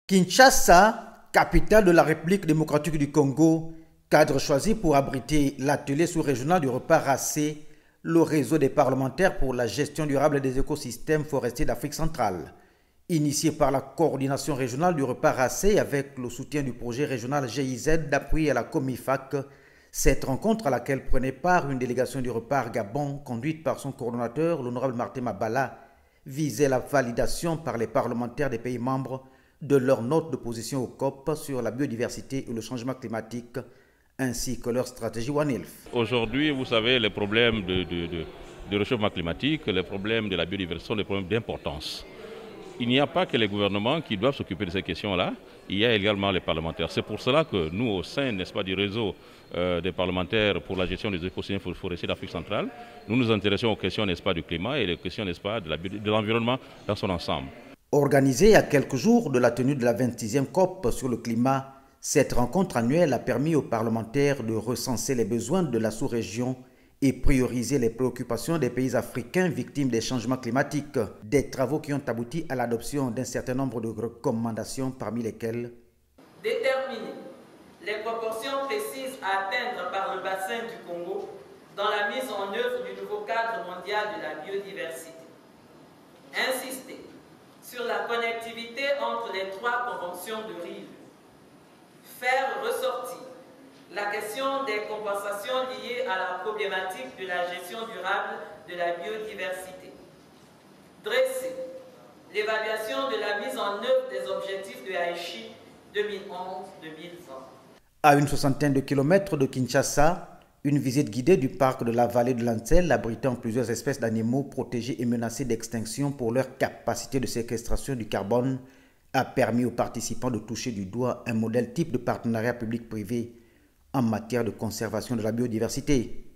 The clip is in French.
Kinshasa, capitale de la République démocratique du Congo, cadre choisi pour abriter l'atelier sous-régional du repas racé, le réseau des parlementaires pour la gestion durable des écosystèmes forestiers d'Afrique centrale. Initié par la coordination régionale du repas racé avec le soutien du projet régional GIZ d'appui à la Comifac, cette rencontre à laquelle prenait part une délégation du repas Gabon conduite par son coordonnateur, l'honorable Martin Mabala, visait la validation par les parlementaires des pays membres de leur note de position au COP sur la biodiversité et le changement climatique, ainsi que leur stratégie One Health. Aujourd'hui, vous savez, les problèmes de réchauffement climatique, les problèmes de la biodiversité sont des problèmes d'importance. Il n'y a pas que les gouvernements qui doivent s'occuper de ces questions-là, il y a également les parlementaires. C'est pour cela que nous, au sein, n'est-ce pas, du réseau des parlementaires pour la gestion des écosystèmes forestiers d'Afrique centrale, nous nous intéressons aux questions, n'est-ce pas, du climat et aux questions, n'est-ce pas, de l'environnement dans son ensemble. Organisée à quelques jours de la tenue de la 26e COP sur le climat, cette rencontre annuelle a permis aux parlementaires de recenser les besoins de la sous-région et prioriser les préoccupations des pays africains victimes des changements climatiques. Des travaux qui ont abouti à l'adoption d'un certain nombre de recommandations, parmi lesquelles déterminer les proportions précises à atteindre par le bassin du Congo dans la mise en œuvre du nouveau cadre mondial de la biodiversité. Insister sur la connectivité entre les trois conventions de Rio. Faire ressortir la question des compensations liées à la problématique de la gestion durable de la biodiversité. Dresser l'évaluation de la mise en œuvre des objectifs de Aichi 2011-2020. À une soixantaine de kilomètres de Kinshasa, une visite guidée du parc de la vallée de l'Ansel, abritant plusieurs espèces d'animaux protégés et menacés d'extinction pour leur capacité de séquestration du carbone, a permis aux participants de toucher du doigt un modèle type de partenariat public-privé en matière de conservation de la biodiversité.